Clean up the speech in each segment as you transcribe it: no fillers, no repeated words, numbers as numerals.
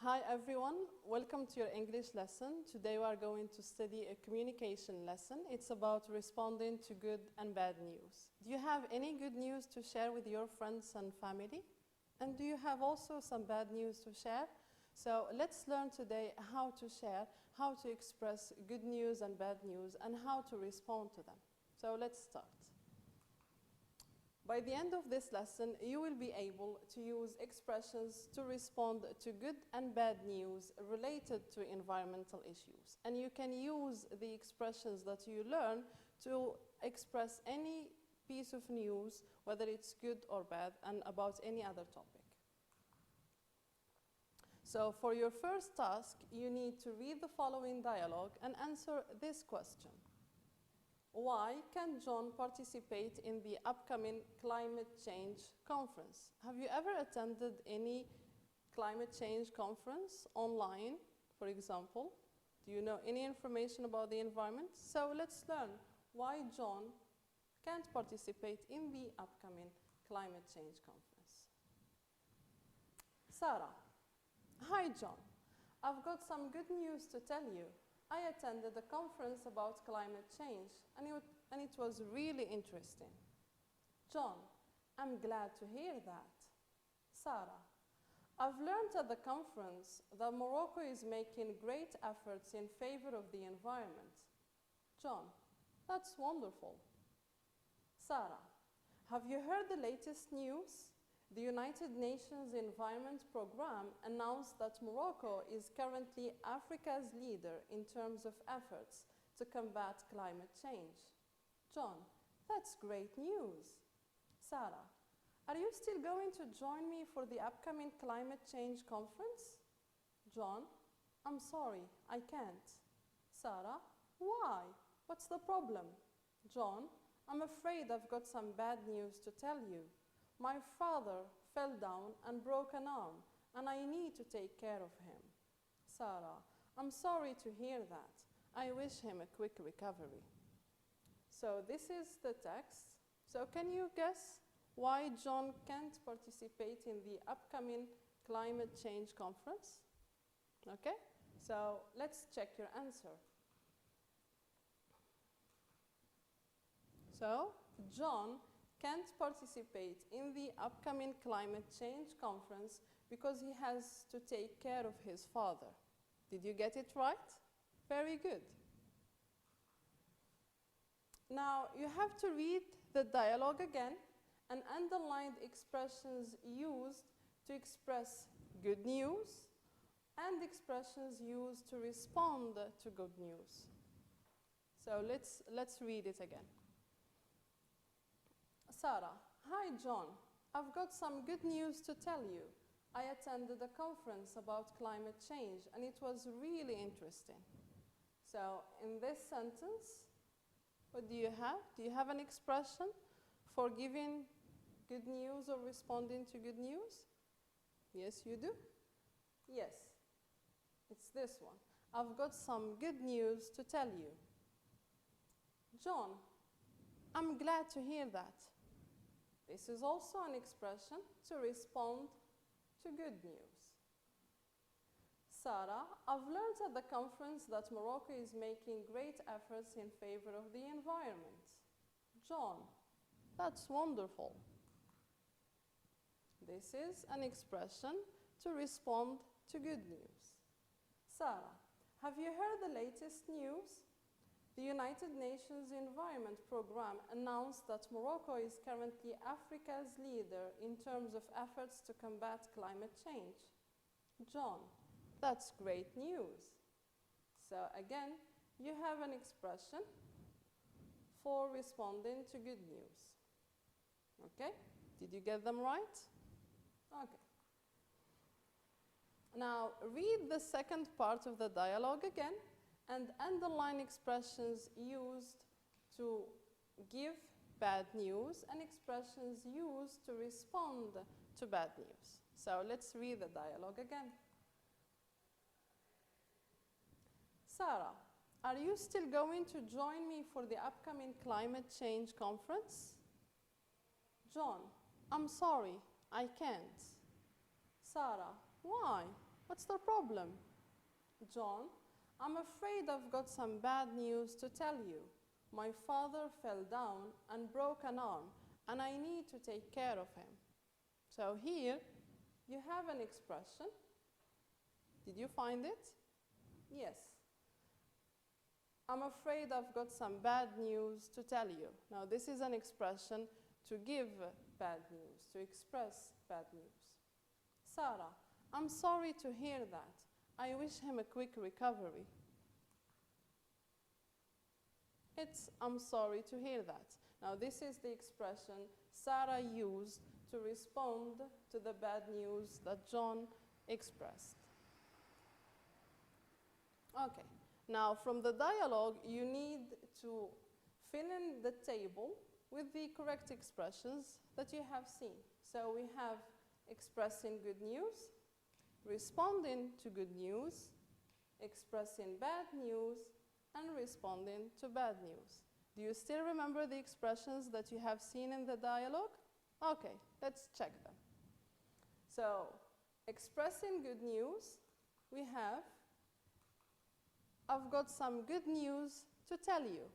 Hi everyone, welcome to your English lesson. Today we are going to study a communication lesson. It's about responding to good and bad news. Do you have any good news to share with your friends and family? And do you have also some bad news to share? So let's learn today how to share, how to express good news and bad news, and how to respond to them. So let's start. By the end of this lesson, you will be able to use expressions to respond to good and bad news related to environmental issues. And you can use the expressions that you learn to express any piece of news, whether it's good or bad, and about any other topic. So for your first task, you need to read the following dialogue and answer this question. Why can John participate in the upcoming climate change conference? Have you ever attended any climate change conference online, for example? Do you know any information about the environment? So let's learn why John can't participate in the upcoming climate change conference. Sarah. Hi John. I've got some good news to tell you. I attended a conference about climate change, and it was really interesting. John, I'm glad to hear that. Sarah, I've learned at the conference that Morocco is making great efforts in favor of the environment. John, that's wonderful. Sarah, have you heard the latest news? The United Nations Environment Programme announced that Morocco is currently Africa's leader in terms of efforts to combat climate change. John, that's great news. Sarah, are you still going to join me for the upcoming climate change conference? John, I'm sorry, I can't. Sarah, why? What's the problem? John, I'm afraid I've got some bad news to tell you. My father fell down and broke an arm, and I need to take care of him. Sarah, I'm sorry to hear that. I wish him a quick recovery. So this is the text. So can you guess why John can't participate in the upcoming climate change conference? Okay, so let's check your answer. So John can't participate in the upcoming climate change conference because he has to take care of his father. Did you get it right? Very good. Now you have to read the dialogue again and underline the expressions used to express good news and expressions used to respond to good news. So let's read it again. Sarah, hi John, I've got some good news to tell you. I attended a conference about climate change and it was really interesting. So in this sentence, what do you have? Do you have an expression for giving good news or responding to good news? Yes, you do? Yes, it's this one. I've got some good news to tell you. John, I'm glad to hear that. This is also an expression to respond to good news. Sarah, I've learned at the conference that Morocco is making great efforts in favor of the environment. John, that's wonderful. This is an expression to respond to good news. Sarah, have you heard the latest news? The United Nations Environment Programme announced that Morocco is currently Africa's leader in terms of efforts to combat climate change. John, that's great news. So again, you have an expression for responding to good news. Okay? Did you get them right? Okay. Now read the second part of the dialogue again and underline expressions used to give bad news and expressions used to respond to bad news. So let's read the dialogue again. Sarah, are you still going to join me for the upcoming climate change conference? John, I'm sorry, I can't. Sarah, why? What's the problem? John, I'm afraid I've got some bad news to tell you. My father fell down and broke an arm, and I need to take care of him. So here you have an expression. Did you find it? Yes. I'm afraid I've got some bad news to tell you. Now this is an expression to give bad news, to express bad news. Sarah, I'm sorry to hear that. I wish him a quick recovery. It's I'm sorry to hear that. Now this is the expression Sarah used to respond to the bad news that John expressed. Okay, now from the dialogue you need to fill in the table with the correct expressions that you have seen. So we have expressing good news, responding to good news, expressing bad news, and responding to bad news. Do you still remember the expressions that you have seen in the dialogue? Okay, let's check them. So, expressing good news, we have, I've got some good news to tell you.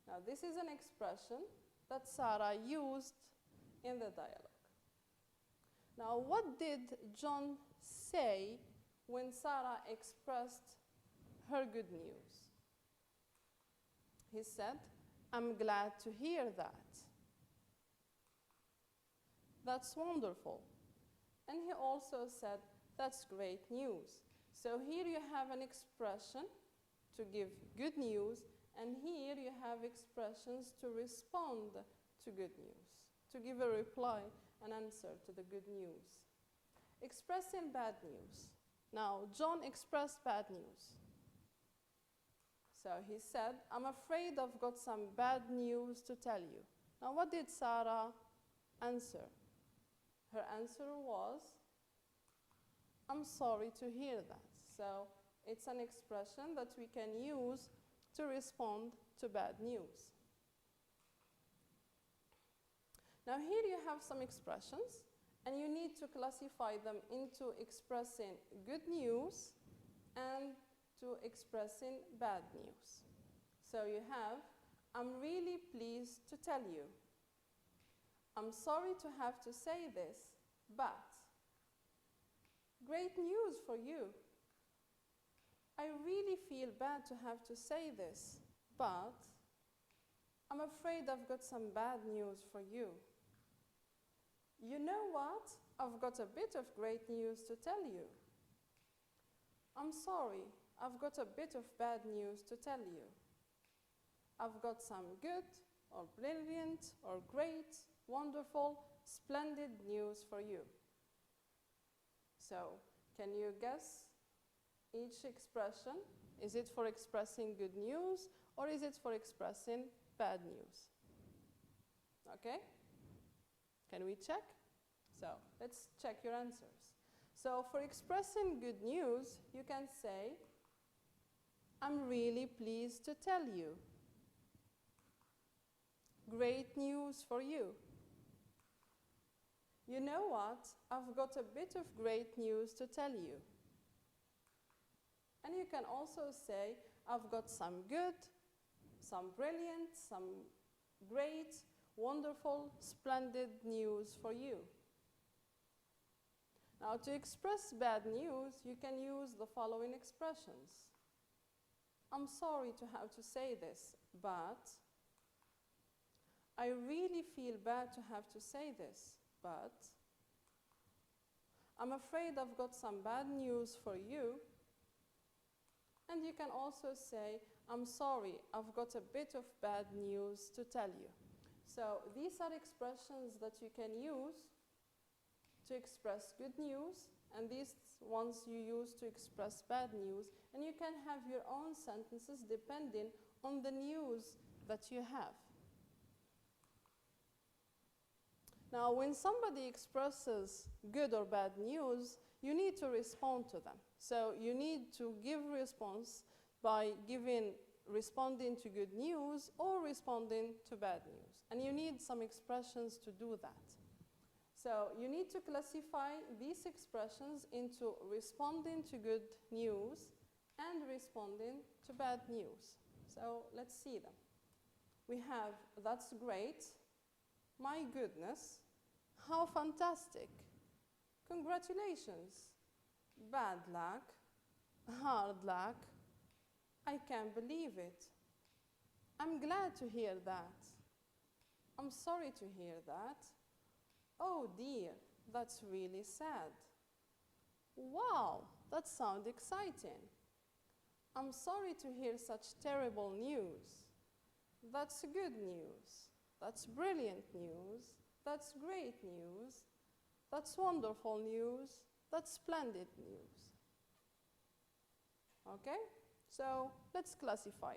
Now, this is an expression that Sarah used in the dialogue. Now, what did John say when Sarah expressed her good news? He said, I'm glad to hear that. That's wonderful. And he also said, that's great news. So here you have an expression to give good news, and here you have expressions to respond to good news, to give a reply, an answer to the good news. Expressing bad news. Now, John expressed bad news. So he said, I'm afraid I've got some bad news to tell you. Now, what did Sarah answer? Her answer was, I'm sorry to hear that. So it's an expression that we can use to respond to bad news. Now here you have some expressions, and you need to classify them into expressing good news and to expressing bad news. So you have, I'm really pleased to tell you. I'm sorry to have to say this, but great news for you. I really feel bad to have to say this, but I'm afraid I've got some bad news for you. You know what? I've got a bit of great news to tell you. I'm sorry, I've got a bit of bad news to tell you. I've got some good, or brilliant, or great, wonderful, splendid news for you. So, can you guess each expression? Is it for expressing good news, or is it for expressing bad news? Okay? Can we check? So, let's check your answers. So, for expressing good news, you can say, I'm really pleased to tell you. Great news for you. You know what? I've got a bit of great news to tell you. And you can also say, I've got some good, some brilliant, some great, wonderful, splendid news for you. Now, to express bad news, you can use the following expressions. I'm sorry to have to say this, but I really feel bad to have to say this, but I'm afraid I've got some bad news for you. And you can also say, I'm sorry, I've got a bit of bad news to tell you. So these are expressions that you can use to express good news, and these ones you use to express bad news. And you can have your own sentences depending on the news that you have. Now, when somebody expresses good or bad news, you need to respond to them. So you need to give response by responding to good news or responding to bad news. And you need some expressions to do that. So you need to classify these expressions into responding to good news and responding to bad news. So let's see them. We have, that's great, my goodness, how fantastic, congratulations, bad luck, hard luck, I can't believe it, I'm glad to hear that, I'm sorry to hear that, oh dear, that's really sad, wow, that sounds exciting, I'm sorry to hear such terrible news, that's good news, that's brilliant news, that's great news, that's wonderful news, that's splendid news. Okay? So let's classify.